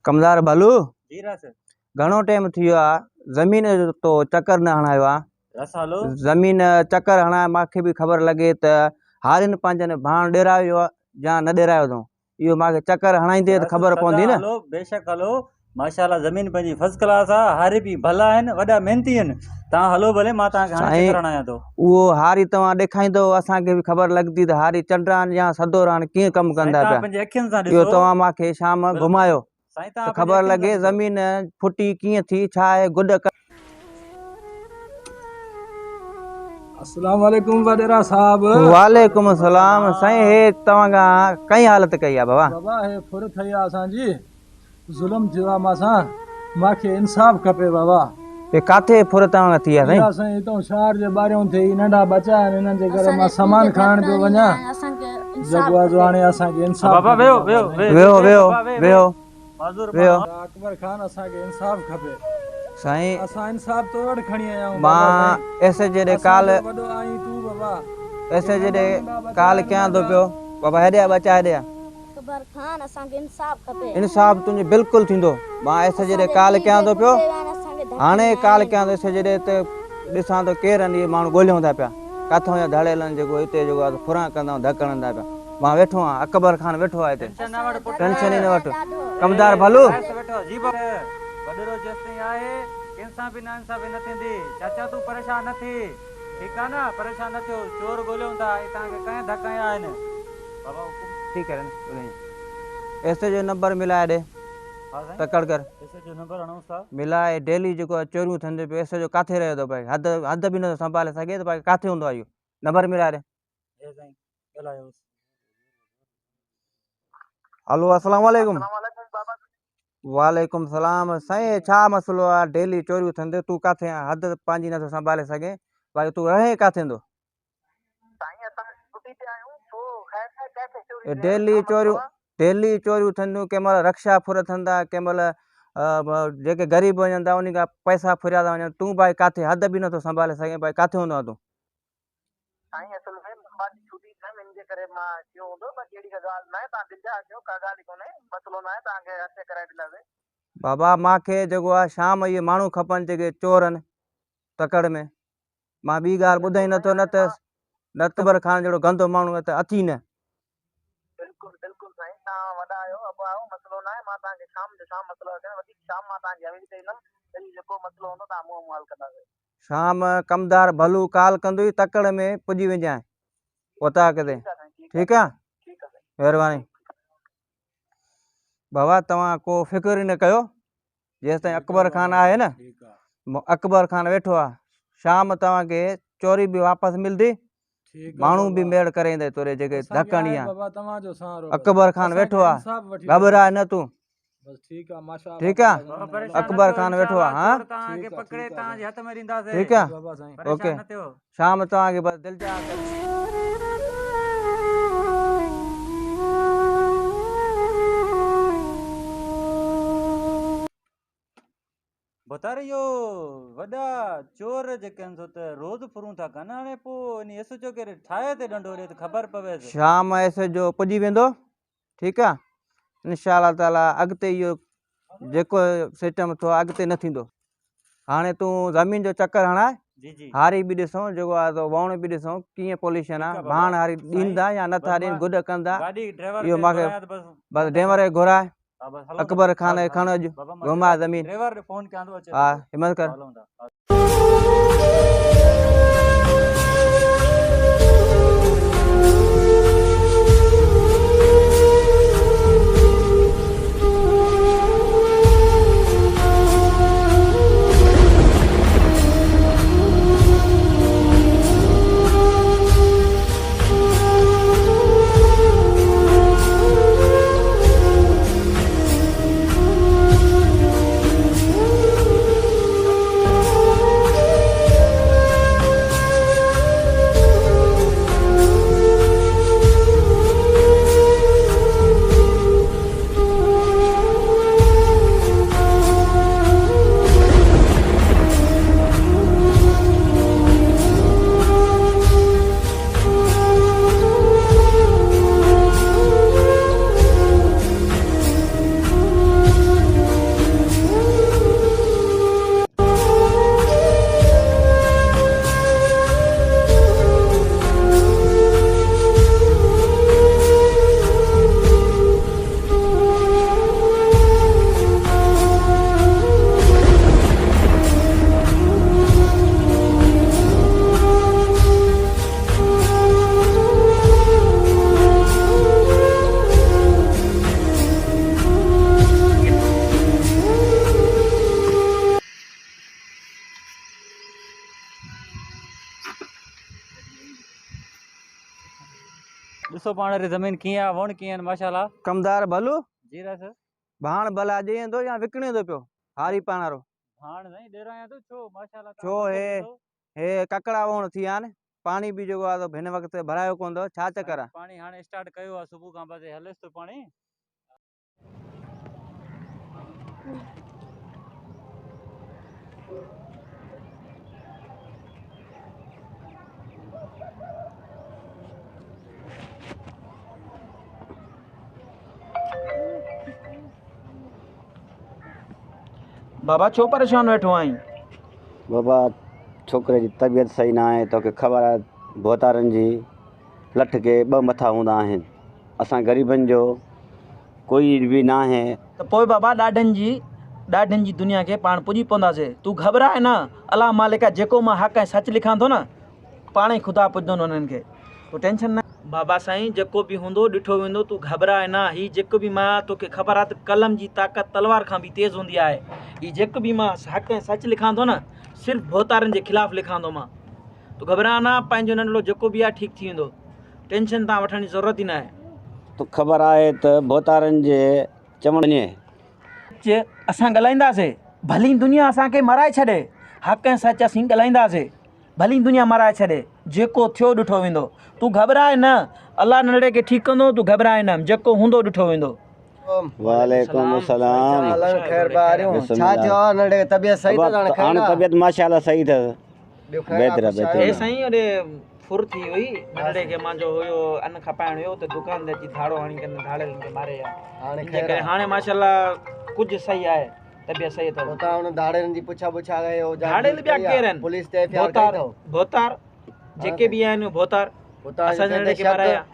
कमदार भालू जी रस घणो टाइम थी वियो आहे ज़मीन तो चक्कर न हणायो आहे। रस हलो ज़मीन चक्कर हणा मूंखे बि ख़बर लॻे त हारिन पंहिंजनि भाण ॾेरायो आहे या न ॾेरायो अथऊं। इहो मूंखे चक्कर हणाईंदे त ख़बर पवंदी न। हलो बेशक हलो माशाल्लाह ज़मीन पंहिंजी फर्स्ट क्लास आहे। हारी बि भला आहिनि, वॾा महिनती आहिनि। तव्हां हलो भले, मां तव्हांखे हाणे चक्कर हणायां थो। उहो हारी तव्हां ॾेखारींदव असांखे बि ख़बर लॻंदी त हारी चंडरान या सदोरान कीअं कमु कंदा पिया। पंहिंजी अखियुनि सां इहो ॾिसो। तव्हां मूंखे शाम घुमायो साईं त तव्हां ख़बर लॻे ज़मीन फुटी कीअं थी, छा आहे गुॾ। अस्सलाम वालेकुम वडेरा साहब। वालेकुम सलाम साईं। हे तव्हां खां कई हालत कई आहे बाबा? बाबा हे फुर थई आहे असांजी, ज़ुल्म थियो आहे मासां, मूंखे इंसाफ़ खपे बाबा। हे काथे फुर तव्हां थी आहे साईं? साईं हितां शहर जे ॿाहिरियों थी, नंढा बच्चा आहिनि, हिननि जे करे मां सामान खणण पियो वञा। जगवा जो हाणे असांखे इंसाफ़। बाबा वेहो वेहो वेहो वेहो वेहो वेहो। अकबर खान असांखे इंसाफ़ खपे साईं। असां इंसाफ़ तो वटि खणी आया आहियूं। मां ऐसे जॾहिं काल वॾो आई तूं बाबा, ऐसे जॾहिं काल कयां थो पियो बाबा, हेॾे बचा हेॾे अकबर खान असांखे इंसाफ़ खपे। इंसाफ़ तुंहिंजो बिल्कुलु थींदो। मां ऐसे जॾहिं काल कयां थो पियो, हाणे काल कयां थो ऐसे जॾहिं त ॾिसां थो केरु आहिनि इहे माण्हू ॻोल्हियूं था पिया किथां या धड़ेलनि जेको हिते जेको आहे फुरां कंदा धक हणंदा पिया। मां वेठो आहियां, अकबर खान वेठो आहे हिते, टेंशन ई न वठि। कमदार भालू वॾेरो जेसिताईं आहे इंसाफ़ी ना इंसाफ़ी न थींदी। चाचा तूं परेशान न थी, ठीकु आहे न? परेशान न थियो, चोर ॻोल्हियूं था, तव्हांखे कंहिं धक आया आहिनि। बाबा ठीकु आहे न, ऐसे जो नंबर मिलाए ॾे तकड़ कर। ऐसे जो नंबर हणूं था मिलाए डेली जेको चोरियूं थियनि पियूं, ऐसे जो किथे रहे थो भाई? हद बि नथो संभाले सघे त भाई किथे हूंदो आहे इहो? नंबर मिलाए ॾे। हलो अस्सलाम वालेकुम। वालेकुम सलाम साईं। छा मसइलो आहे? डेली चोरियूं थियनि, तूं किथे आहे? हद पंहिंजी नथो संभाले सघे भाई, तूं रहे किथे हूंदो? डेली चोरियूं थियनि, कंहिं महिल रक्षा फुर थींदा, कंहिं महिल जेके ग़रीब वञनि था उन खां पैसा फुरिया था वञनि। तूं भाई किथे? हद बि नथो संभाले सघे भाई, किथे हूंदो आहे तूं? बाबा मूंखे जेको आहे शाम इहे माण्हू खपनि जेके चोर आहिनि तकड़ में। मां ॿी ॻाल्हि ॿुधाई नथो, न त अकबर खान जहिड़ो गंदो माण्हू त अथी न। शाम कमदार भलू काल कंदुई, तकड़ में पुॼी वञाए उता किते। ठीकु आहे, महिरबानी बाबा। तव्हां को फिक्र ई न कयो, जेसिताईं अकबर खान आहे न, अकबर खान वेठो आहे। शाम तव्हांखे चोरी बि वापसि मिलंदी, माण्हू बि मेड़ करे ईंदे तोरे जेके धकणी आहे। अकबर खान वेठो आहे, घबराए न तूं। ठीकु आहे, अकबर खान वेठो आहे। हाँ ठीकु आहे, ओके। शाम तव्हांखे बसि दिलि जा बतारे इहो वॾा चोर जेके आहिनि त रोज़ फुरूं था कनि। हाणे पोइ इन सोचो की ठाहे ते ॾंडोरे त ख़बर पवे। शाम ऐसे जो पुॼी वेंदो, ठीकु आहे इंशाअल्लाह ताला। अॻिते इहो जेको सिस्टम थियो अॻिते न थींदो। हाणे तूं ज़मीन जो चक्कर हणाए, हारी बि ॾिसूं जेको आहे वण बि ॾिसूं कीअं पोल्यूशन आहे। भाण हारी ॾींदा या नथा ॾियनि, गुॾ कंदा, इहो मूंखे बसि ड्राइवर खे घुराए। अकबर खान खे खण अॼु घुमाए ज़मीन। हा हिम्मत कर। ॾिसो पाण री ज़मीन कीअं आहे, वण कीअं आहिनि माशाल्लाह। कमदार भलू जी रस भाण भला ॾिए थो या विकिणे थो पियो हारी पाणारो? हाण नहीं ॾेरायां तो छो माशाल्लाह छो हे ककड़ा वण थी विया आहिनि, पाणी बि जेको आहे हिन वक़्तु भरायो कोन अथव, छा चकर आहे? पाणी हाणे स्टार्ट कयो आहे, सुबुह खां बस हलेसि थो पाणी। बाबा छो परेशान वेठो आहीं? बाबा छोकिरे जी तबियत सही न आहे, तोखे ख़बर आहे भोतारनि जी लठ के ॿ मथा हूंदा आहिनि, असां ग़रीबनि जो कोई बि न आहे। त पोइ बाबा ॾाढनि जी दुनिया खे पाण पुॼी पवंदासीं। तूं घबराए न, अलाह मालिक जेको मां हक़ ऐं सच लिखां थो न पाण ई ख़ुदा पुॼंदो उन्हनि खे, तूं टेंशन न। बाबा साईं जेको बि हूंदो ॾिठो वेंदो, तूं घबराए न। हीउ जेको बि मां तोखे ख़बर आहे त कलम जी ताक़त तलवार खां बि तेज़ हूंदी आहे। हीउ जेको बि मां हक़ ऐं सच लिखां थो न सिर्फ़ु भोतारनि जे ख़िलाफ़ु लिखां थो मां। तूं घबरा न, पंहिंजो नंढड़ो जेको बि आहे ठीकु थी वेंदो, टेंशन तव्हां वठण जी ज़रूरत ई न आहे। तो ख़बर आहे त भोतारनि जे चवण असां ॻाल्हाईंदासीं, भली दुनिया असांखे मराए छॾे, हक़ ऐं सच असीं ॻाल्हाईंदासीं, भली दुनिया मराए छॾे, जेको थियो ॾिठो वेंदो। तूं घबराए न, अलाह नंढड़े खे ठीकु कंदो, तूं घबराए न, जेको हूंदो ॾिठो वेंदो। वालेकुम सलाम। छा थियो आहे नंढे तबियत सही अथव? हाणे तबियत माशाल्लाह सही अथव, ए साईं ओॾे फुर थी हुई, नंढड़े खे मुंहिंजो हुयो अन्न खपाइण हुयो त दुकान ते अची धाड़ो हणी करे धाड़े खे मारे आहे। हाणे माशाल्लाह कुझु सही आहे, तबियत सही अथव। तव्हां हुन धाड़ेनि जी पुछा कयो? धाड़े ॿिया केरु आहिनि? पुलिस ते एफआईआर कई अथव? भोतार जेके बि आहिनि भोतार असां नंढड़े खे माराया।